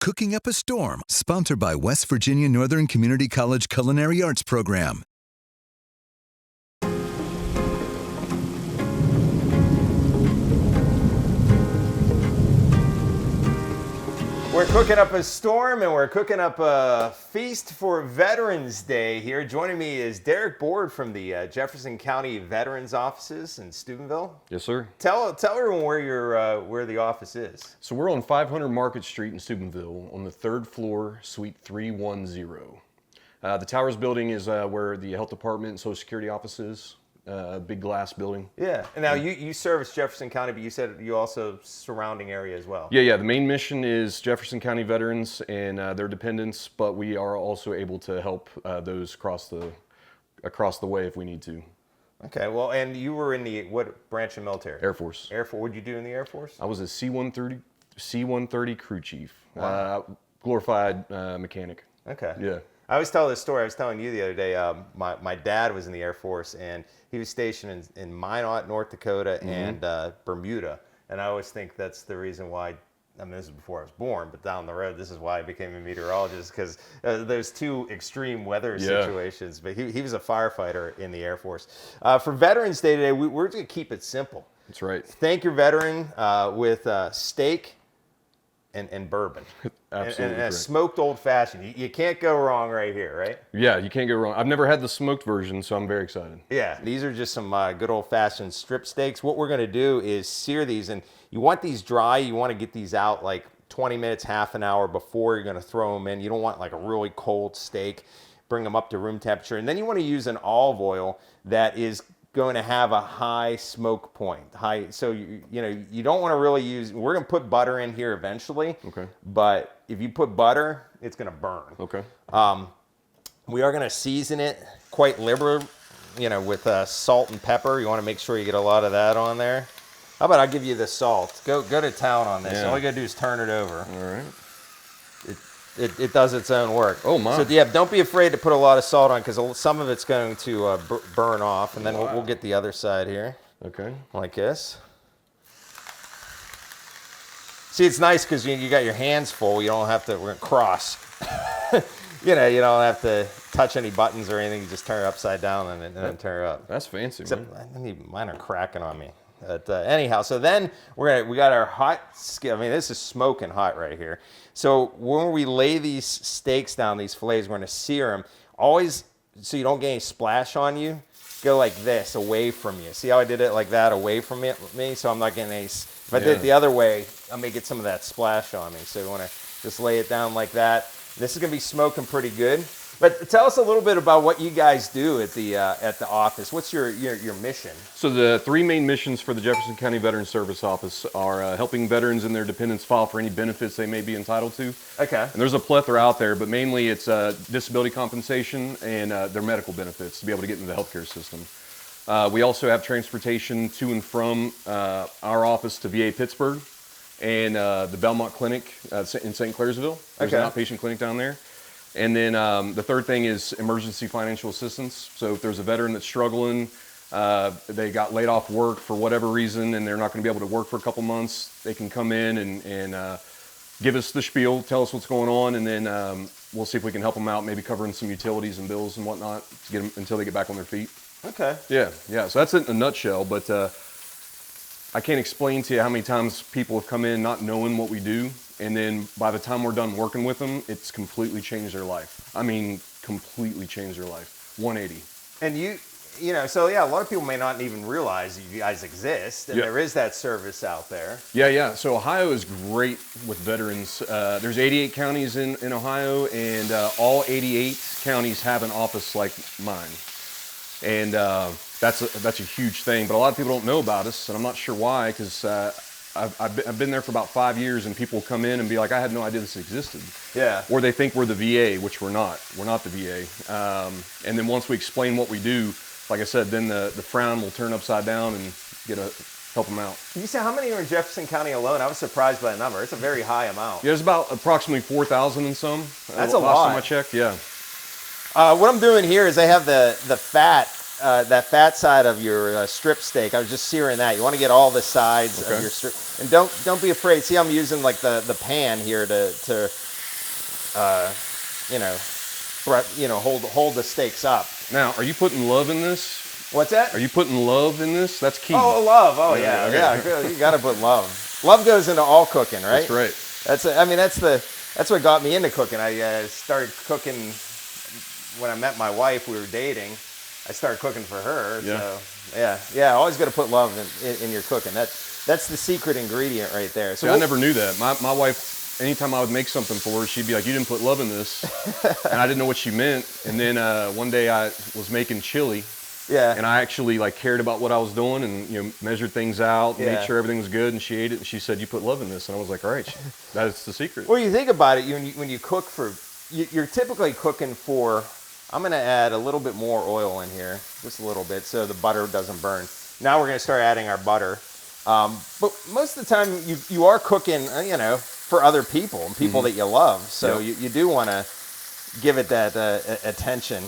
Cooking Up a Storm, sponsored by West Virginia Northern Community College Culinary Arts Program. We're cooking up a storm and we're cooking up a feast for Veterans Day here. Joining me is Derik Board from the Jefferson County Veterans Offices in Steubenville. Yes, sir. Tell everyone where the office is. So we're on 500 Market Street in Steubenville on the 3rd floor, Suite 310. The Towers building is where the Health Department and Social Security office is. Big glass building. Yeah. And now you service Jefferson County, but you said you also surrounding area as well. Yeah. The main mission is Jefferson County veterans and their dependents, but we are also able to help those across the way if we need to. Okay. Well, and you were in what branch of military? Air Force. Air Force. What did you do in the Air Force? I was a C-130 crew chief. Wow. Glorified mechanic. Okay. Yeah. I always tell this story. I was telling you the other day, my dad was in the Air Force, and he was stationed in Minot, North Dakota, and Bermuda. And I always think that's the reason why, I mean, this is before I was born, but down the road, this is why I became a meteorologist, because there's two extreme weather situations. But he was a firefighter in the Air Force. For Veterans Day today, we're going to keep it simple. That's right. Thank your veteran with steak and bourbon. Absolutely. And a smoked old fashioned. You can't go wrong right here, right? Yeah, you can't go wrong. I've never had the smoked version, so I'm very excited. Yeah, these are just some good old fashioned strip steaks. What we're going to do is sear these, and you want these dry. You want to get these out like 20 minutes, half an hour before you're going to throw them in. You don't want like a really cold steak. Bring them up to room temperature. And then you want to use an olive oil that is going to have a high smoke point. So you don't want to really use. We're going to put butter in here eventually. Okay. But if you put butter, it's going to burn. Okay. We are going to season it quite liberal, with salt and pepper. You want to make sure you get a lot of that on there. How about I'll give you the salt? Go to town on this. Yeah. All you got to do is turn it over. All right. It does its own work. Oh, my. So yeah, don't be afraid to put a lot of salt on, because some of it's going to burn off, and then we'll get the other side here. Okay. Like this. See, it's nice because you got your hands full. You don't have to. We're gonna cross. You don't have to touch any buttons or anything. You just turn it upside down and then turn it up. That's fancy, Except man. mine are cracking on me. But anyhow, so then we got our hot skin. I mean, this is smoking hot right here. So when we lay these steaks down, these fillets, we're going to sear them. Always, so you don't get any splash on you, go like this, away from you. See how I did it like that, away from me? So I'm not getting any. If I did it the other way, I may get some of that splash on me. So you want to just lay it down like that. This is going to be smoking pretty good. But tell us a little bit about what you guys do at the office. What's your mission? So the three main missions for the Jefferson County Veterans Service Office are helping veterans and their dependents file for any benefits they may be entitled to. Okay. And there's a plethora out there, but mainly it's disability compensation and their medical benefits to be able to get into the healthcare system. We also have transportation to and from our office to VA Pittsburgh and the Belmont Clinic in St. Clairsville. There's an outpatient clinic down there. And then the third thing is emergency financial assistance. So if there's a veteran that's struggling, they got laid off work for whatever reason, and they're not going to be able to work for a couple months, they can come in and give us the spiel, tell us what's going on, and then we'll see if we can help them out, maybe covering some utilities and bills and whatnot to get them until they get back on their feet. Okay. Yeah. So that's it in a nutshell, but I can't explain to you how many times people have come in not knowing what we do. And then by the time we're done working with them, it's completely changed their life. I mean, completely changed their life. 180. And so yeah, a lot of people may not even realize you guys exist, and there is that service out there. Yeah. So Ohio is great with veterans. There's 88 counties in Ohio, and all 88 counties have an office like mine. And that's a huge thing. But a lot of people don't know about us, and I'm not sure why, because I've been there for about 5 years, and people come in and be like, I had no idea this existed. Yeah. Or they think we're the VA, which we're not. We're not the VA. And then once we explain what we do, like I said, then the frown will turn upside down and help them out. You said how many are in Jefferson County alone? I was surprised by the number. It's a very high amount. Yeah, there's about approximately 4,000 and some. That's a lot. Last time I checked, yeah. What I'm doing here is I have the fat. That fat side of your strip steak, I was just searing that. You want to get all the sides of your strip, and don't be afraid. See, I'm using like the pan here to you know, hold the steaks up. Now, are you putting love in this? What's that? Are you putting love in this? That's key. Oh, love. Oh, Yeah, yeah. okay. Yeah, you got to put love. Love goes into all cooking, right? That's right. That's what got me into cooking. I started cooking when I met my wife. We were dating. I started cooking for her. Yeah. So yeah. Always got to put love in your cooking. That's the secret ingredient right there. So See, I never knew that. My wife, anytime I would make something for her, she'd be like, "You didn't put love in this," and I didn't know what she meant. And then one day I was making chili. Yeah. And I actually cared about what I was doing and measured things out, and made sure everything was good. And she ate it, and she said, "You put love in this," and I was like, "All right, that's the secret." Well, you think about it, when you cook you're typically cooking for. I'm going to add a little bit more oil in here, just a little bit, so the butter doesn't burn. Now we're going to start adding our butter. But most of the time, you are cooking, for other people and people that you love. So you do want to give it that attention.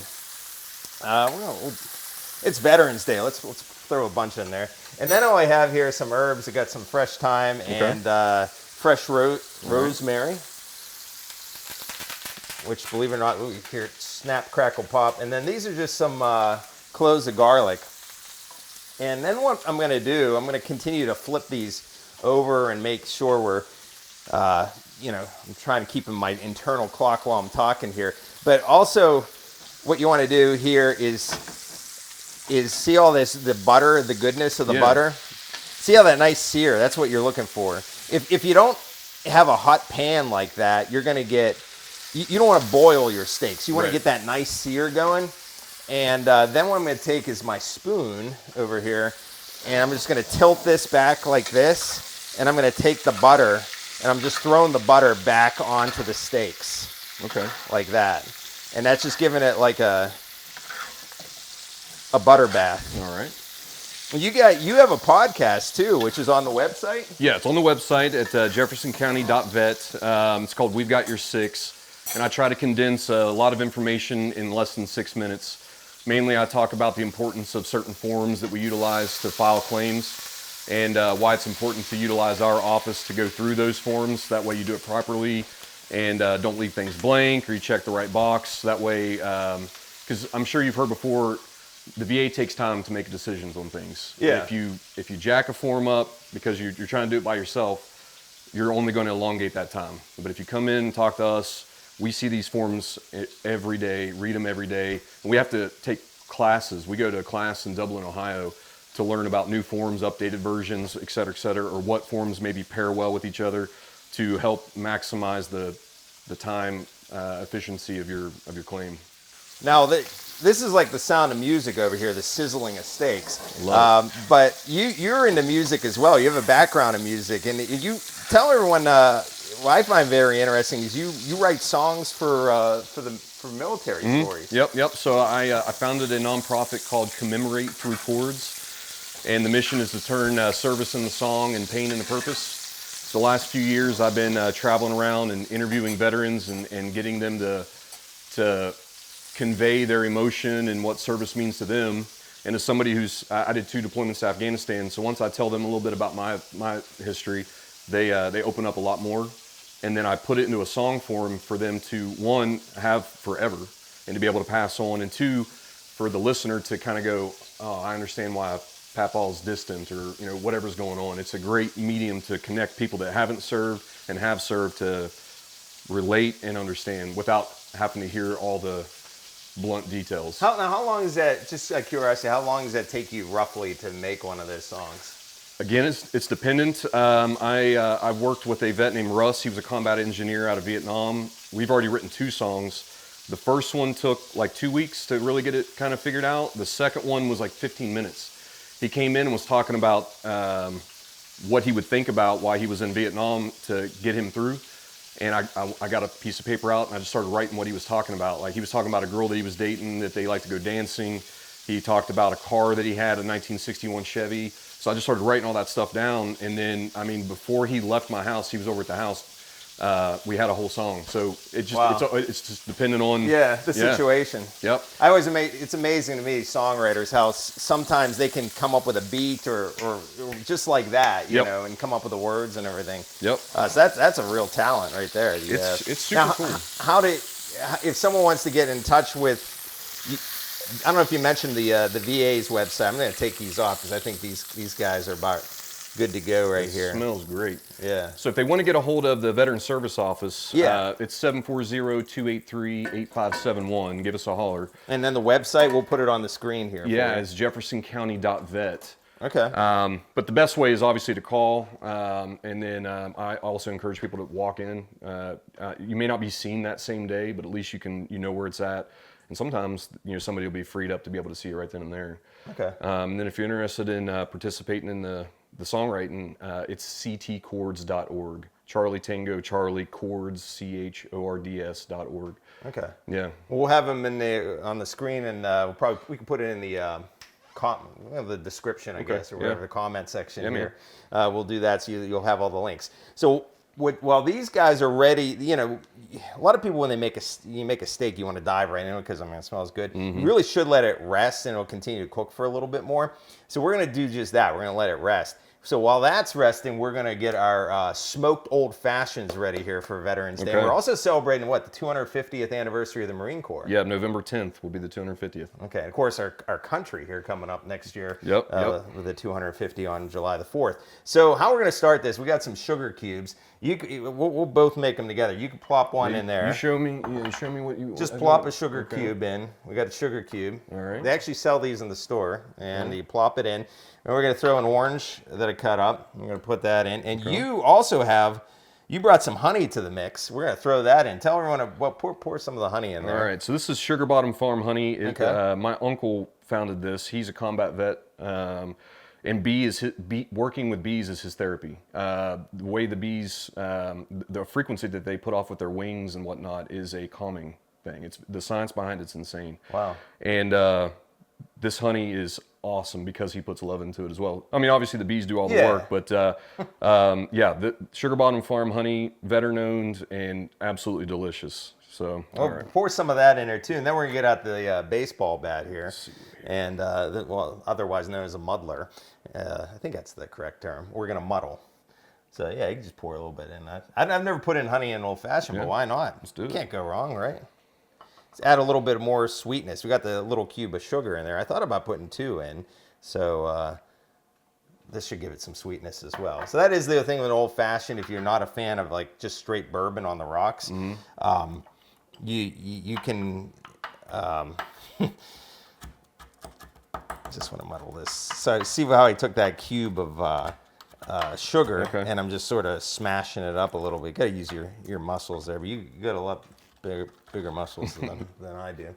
It's Veterans Day. Let's throw a bunch in there. And then all I have here are some herbs. I got some fresh thyme and fresh rosemary, which, believe it or not, you hear it snap, crackle, pop. And then these are just some cloves of garlic. And then what I'm going to do, I'm going to continue to flip these over and make sure we're, I'm trying to keep in my internal clock while I'm talking here. But also, what you want to do here is see all this, the butter, the goodness of the butter. See how that nice sear, that's what you're looking for. If you don't have a hot pan like that, you're going to get, you don't want to boil your steaks. You want to get that nice sear going. And then what I'm going to take is my spoon over here, and I'm just going to tilt this back like this, and I'm going to take the butter, and I'm just throwing the butter back onto the steaks. Okay. Like that. And that's just giving it like a butter bath. All right. You have a podcast too, which is on the website? Yeah, it's on the website at jeffersoncounty.vet. It's called We've Got Your Six. And I try to condense a lot of information in less than 6 minutes. Mainly, I talk about the importance of certain forms that we utilize to file claims and why it's important to utilize our office to go through those forms. That way you do it properly and don't leave things blank, or you check the right box. That way, because I'm sure you've heard before, the VA takes time to make decisions on things. Yeah. If you jack a form up because you're trying to do it by yourself, you're only going to elongate that time. But if you come in and talk to us, we see these forms every day, read them every day, and we have to take classes. We go to a class in Dublin, Ohio, to learn about new forms, updated versions, et cetera, or what forms maybe pair well with each other to help maximize the time efficiency of your claim. Now, this is like the sound of music over here, the sizzling of steaks. But you're into music as well. You have a background in music, and you tell everyone. What I find very interesting is you write songs for military stories. Yep. So I founded a nonprofit called Commemorate Through Chords, and the mission is to turn service into song and pain into purpose. So the last few years I've been traveling around and interviewing veterans and getting them to convey their emotion and what service means to them. And as somebody I did 2 deployments to Afghanistan, so once I tell them a little bit about my history, they open up a lot more. And then I put it into a song form for them to, 1, have forever and to be able to pass on, and 2, for the listener to kind of go, oh, I understand why Papaw's distant, or whatever's going on. It's a great medium to connect people that haven't served and have served to relate and understand without having to hear all the blunt details. How long is that, just out of curiosity, how long does that take you roughly to make one of those songs? Again, it's dependent. I've worked with a vet named Russ. He was a combat engineer out of Vietnam. We've already written 2 songs. The first one took like 2 weeks to really get it kind of figured out. The second one was like 15 minutes. He came in and was talking about what he would think about while he was in Vietnam to get him through. And I got a piece of paper out and I just started writing what he was talking about. Like, he was talking about a girl that he was dating, that they liked to go dancing. He talked about a car that he had, a 1961 Chevy. So I just started writing all that stuff down. And then, before he left my house, he was over at the house we had a whole song. So it just Wow. it's just depending on the situation. Yep. It's amazing to me, songwriters, how sometimes they can come up with a beat or just like that, you Yep. know, and come up with the words and everything. Yep. So that's a real talent right there. It's super now, cool. If someone wants to get in touch with, I don't know if you mentioned the VA's website. I'm going to take these off because I think these guys are about good to go right here. Smells great. Yeah. So if they want to get a hold of the Veteran Service Office, Yeah. it's 740-283-8571. Give us a holler. And then the website, we'll put it on the screen here. Yeah, for you. it's jeffersoncounty.vet. Okay. But the best way is obviously to call, and then I also encourage people to walk in. You may not be seen that same day, but at least you know where it's at. And sometimes somebody will be freed up to be able to see it right then and there. Okay. And then if you're interested in participating in the songwriting, it's ctchords.org. Charlie Tango Charlie Chords CHORDS.org. Okay. Yeah. We'll have them on the screen, and we can put it in the the description, I guess, or whatever, the comment section here. We'll do that, so you'll have all the links. So while these guys are ready, a lot of people when you make a steak, you want to dive right in because it smells good. Mm-hmm. You really should let it rest, and it'll continue to cook for a little bit more. So we're going to do just that. We're going to let it rest. So while that's resting, we're going to get our smoked old fashions ready here for Veterans Day. Okay. We're also celebrating, the 250th anniversary of the Marine Corps. Yeah, November 10th will be the 250th. Okay, and of course our country here coming up next year. Yep. With the 250 on July the 4th. So how we're going to start this? We got some sugar cubes. We'll both make them together. You can plop one in there. You show me what you Just plop a sugar cube in. We got a sugar cube. All right. They actually sell these in the store, and you plop it in. And we're going to throw an orange that I cut up. I'm going to put that in. And you also you brought some honey to the mix. We're going to throw that in. Tell everyone pour some of the honey in there. All right. So this is Sugar Bottom Farm honey. Okay. My uncle founded this. He's a combat vet. And working with bees is his therapy. The way the bees, the frequency that they put off with their wings and whatnot is a calming thing. It's the science behind it's insane. Wow. And this honey is awesome because he puts love into it as well. I mean, obviously the bees do all the work, but the Sugar Bottom Farm honey, veteran owned and absolutely delicious. So, all right. Pour some of that in there too, and then we're gonna get out the baseball bat here, and otherwise known as a muddler. I think that's the correct term. We're gonna muddle. So yeah, you can just pour a little bit in. I've never put in honey in old fashioned, but why not? Let's do it. Can't go wrong, right? Let's add a little bit more sweetness. We got the little cube of sugar in there. I thought about putting 2 in, so this should give it some sweetness as well. So that is the thing with old fashioned. If you're not a fan of like just straight bourbon on the rocks, you can. Just want to muddle this. So see how I took that cube of sugar, and I'm just sort of smashing it up a little bit. You got to use your muscles there, but you got a lot bigger muscles than I do.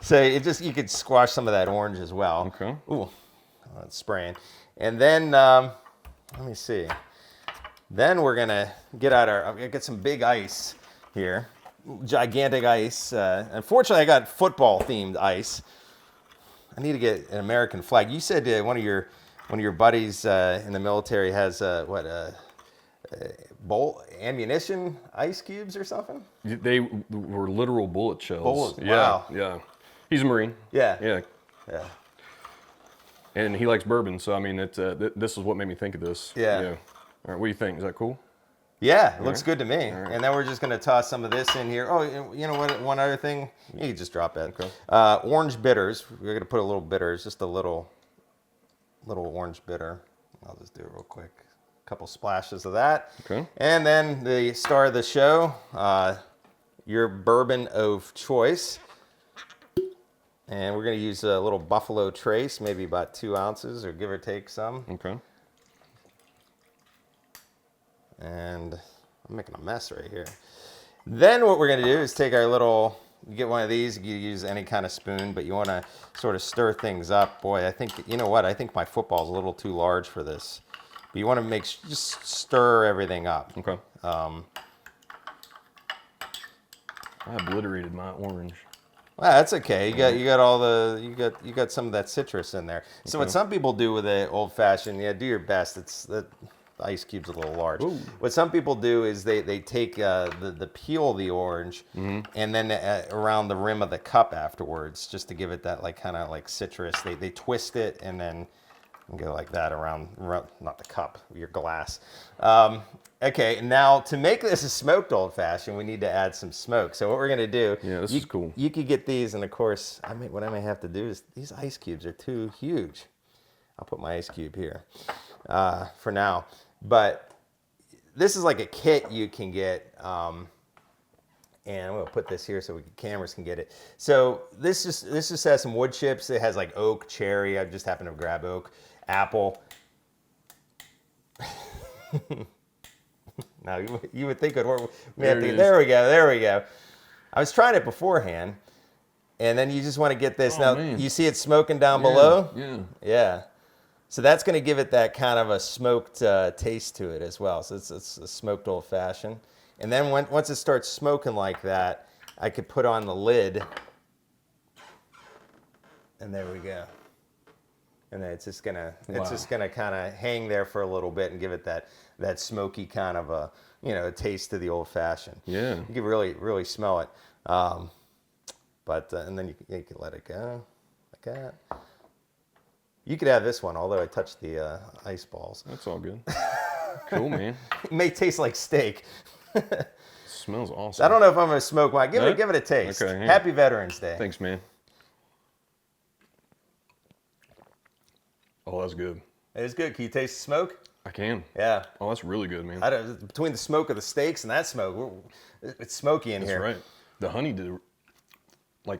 So you could squash some of that orange as well. Okay. Ooh, that's spraying. And then let me see. Then we're gonna get some big ice here, gigantic ice. Unfortunately, I got football themed ice. I need to get an American flag. You said one of your buddies in the military has ammunition ice cubes or something? They were literal bullet shells. Bullets, yeah, wow. Yeah. He's a Marine. Yeah. Yeah. Yeah. And he likes bourbon, so I mean, this is what made me think of this. Yeah. All right, what do you think? Is that cool? Yeah, it looks good to me. Right. And then we're just going to toss some of this in here. Oh, you know what? One other thing. You can just drop that. Okay. Orange bitters. We're going to put a little bitters, just a little orange bitter. I'll just do it real quick. A couple splashes of that. Okay. And then the star of the show, your bourbon of choice. And we're going to use a little Buffalo Trace, maybe about 2 ounces or give or take some. Okay. And I'm making a mess right here. Then what we're going to do is take our little, you get one of these, you use any kind of spoon, but you want to sort of stir things up. Boy, I think, you know what, I think my football's a little too large for this. But you want to just stir everything up. Okay. I obliterated my orange. Well, that's okay. You got some of that citrus in there. So what some people do with an old fashioned, do your best. The ice cube's a little large. Ooh. What some people do is they take the peel of the orange and then around the rim of the cup afterwards, just to give it that like kind of like citrus. They twist it and then go like that around, not the cup, your glass. Okay, now to make this a smoked old fashioned, we need to add some smoke. So what we're gonna do? Yeah, this is cool. You could get these, and of course, what I may have to do is these ice cubes are too huge. I'll put my ice cube here for now. But this is like a kit you can get, and I'm gonna put this here so cameras can get it. So this just has some wood chips. It has like oak, cherry. I just happened to grab oak, apple. Now you would think it would. There we go. I was trying it beforehand, and then you just want to get this. Now Man. you see it smoking down below. Yeah. So that's going to give it that kind of a smoked taste to it as well. So it's a smoked old fashioned. And then once it starts smoking like that, I could put on the lid. And there we go. And then it's just gonna kind of hang there for a little bit and give it that smoky kind of a taste to the old fashioned. Yeah. You can really smell it. But and then you can let it go like that. You could have this one, although I touched the ice balls. That's all good. Cool, man. It may taste like steak. Smells awesome. I don't know if I'm gonna smoke mine. Give it a taste. Okay, yeah. Happy Veterans Day. Thanks, man. Oh, that's good. It is good. Can you taste the smoke? I can. Yeah. Oh, that's really good, man. Between the smoke of the steaks and that smoke, it's smoky in here. That's right. The honey did, like,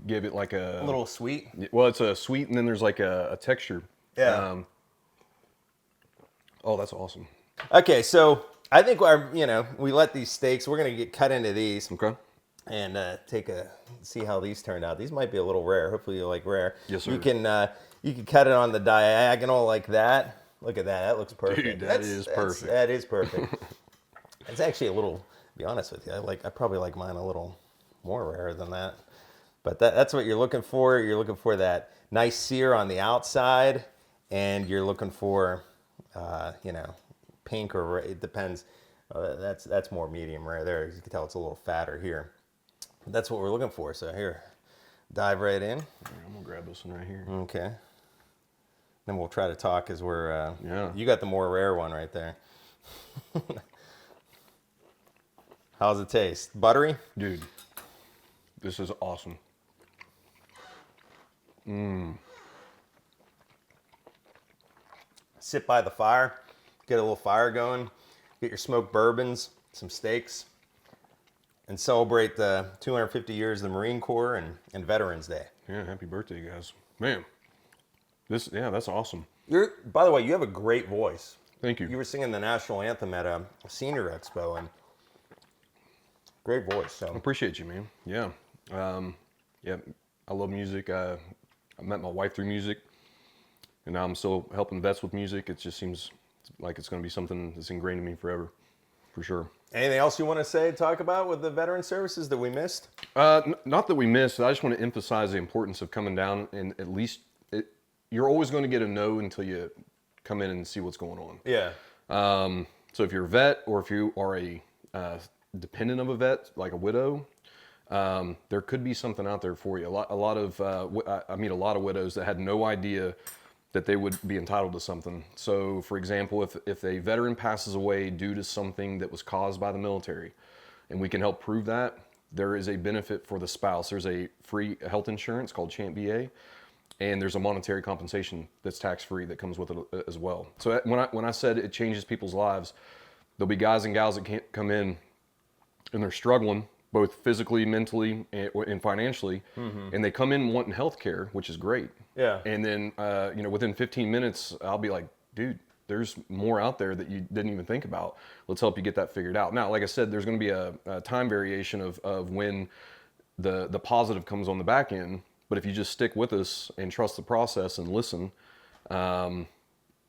give it like A little sweet. Well, it's a sweet, and then there's like a texture. Yeah. Oh, that's awesome. Okay, so I think we let these steaks. We're gonna get cut into these. Okay. And see how these turned out. These might be a little rare. Hopefully you like rare. Yes, sir. You can cut it on the diagonal like that. Look at that. That looks perfect. Dude, that is perfect. That is perfect. It's actually a little. To be honest with you, I probably like mine a little more rare than that. But that's what you're looking for. You're looking for that nice sear on the outside, and you're looking for, pink or red. It depends. That's more medium rare there. You can tell it's a little fatter here. That's what we're looking for. So here, dive right in. I'm gonna grab this one right here. Okay. Then we'll try to talk as we're. Yeah. You got the more rare one right there. How's it taste? Buttery? Dude, this is awesome. Sit by the fire, get a little fire going, get your smoked bourbons, some steaks, and celebrate the 250 years of the Marine Corps and Veterans Day. Yeah, happy birthday, guys. Man, that's awesome. By the way, you have a great voice. Thank you. You were singing the national anthem at a senior expo, and great voice. So I appreciate you, man. Yeah. I love music. I met my wife through music, and now I'm still helping vets with music. It just seems like it's going to be something that's ingrained in me forever, for sure. Anything else you want to talk about with the veteran services that we missed? Not that we missed. I just want to emphasize the importance of coming down, and at least you're always going to get a no until you come in and see what's going on. Yeah. So if you're a vet, or if you are a dependent of a vet, like a widow, there could be something out there for you. I meet a lot of widows that had no idea that they would be entitled to something. So, for example, if a veteran passes away due to something that was caused by the military, and we can help prove that, there is a benefit for the spouse. There's a free health insurance called Champ VA, and there's a monetary compensation that's tax-free that comes with it as well. So when I said it changes people's lives, there'll be guys and gals that can't come in and they're struggling both physically, mentally, and financially, and they come in wanting health care, which is great. Yeah. And then, within 15 minutes, I'll be like, dude, there's more out there that you didn't even think about. Let's help you get that figured out. Now, like I said, there's going to be a time variation of when the positive comes on the back end, but if you just stick with us and trust the process and listen,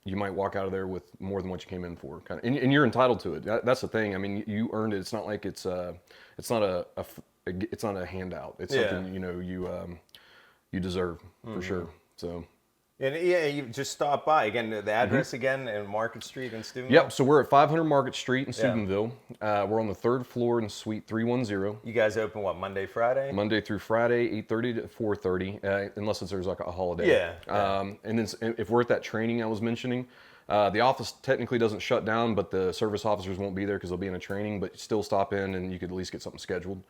you might walk out of there with more than what you came in for. And you're entitled to it. That's the thing. I mean, you earned it. It's not like it's not a handout. It's something you deserve for sure. So And yeah, you just stop by again. The address again, in Market Street in Steubenville. Yep. So we're at 500 Market Street in Yeah. Steubenville. We're on the 3rd floor in Suite 310. You guys open what, Monday, Friday? Monday through Friday, 8:30 to 4:30, unless there's like a holiday. Yeah. And then if we're at that training I was mentioning, the office technically doesn't shut down, but the service officers won't be there because they'll be in a training. But still stop in, and you could at least get something scheduled.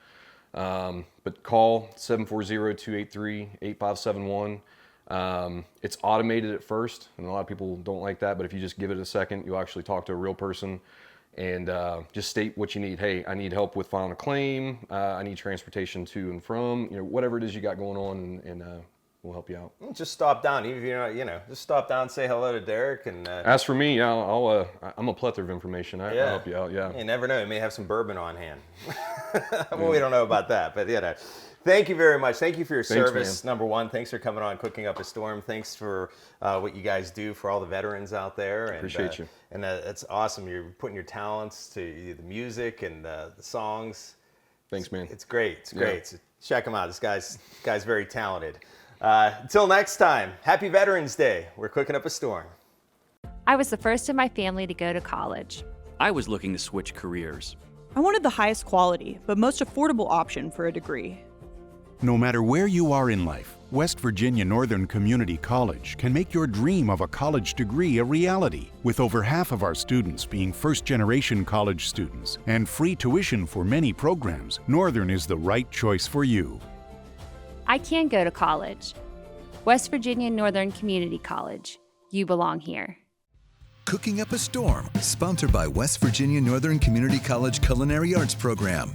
But call 740-283-8571. It's automated at first, and a lot of people don't like that, but if you just give it a second, you'll actually talk to a real person and just state what you need. Hey, I need help with filing a claim. I need transportation to and from, whatever it is you got going on, and we'll help you out. Just stop down, even if you're not, just stop down, say hello to Derik, and as for me, I'm a plethora of information. I'll help you out. Yeah. You never know, you may have some bourbon on hand. Well, we don't know about that, but thank you very much. Thank you for your service, man. number one. Thanks for coming on Cooking Up a Storm. Thanks for what you guys do for all the veterans out there. And, Appreciate you. And it's awesome. You're putting your talents to the music and the songs. Thanks, man. It's great. It's great. So check him out. This guy's very talented. Until next time, happy Veterans Day. We're cooking up a storm. I was the first in my family to go to college. I was looking to switch careers. I wanted the highest quality, but most affordable option for a degree. No matter where you are in life, West Virginia Northern Community College can make your dream of a college degree a reality. With over half of our students being first-generation college students and free tuition for many programs, Northern is the right choice for you. I can go to college. West Virginia Northern Community College. You belong here. Cooking Up a Storm, sponsored by West Virginia Northern Community College Culinary Arts Program.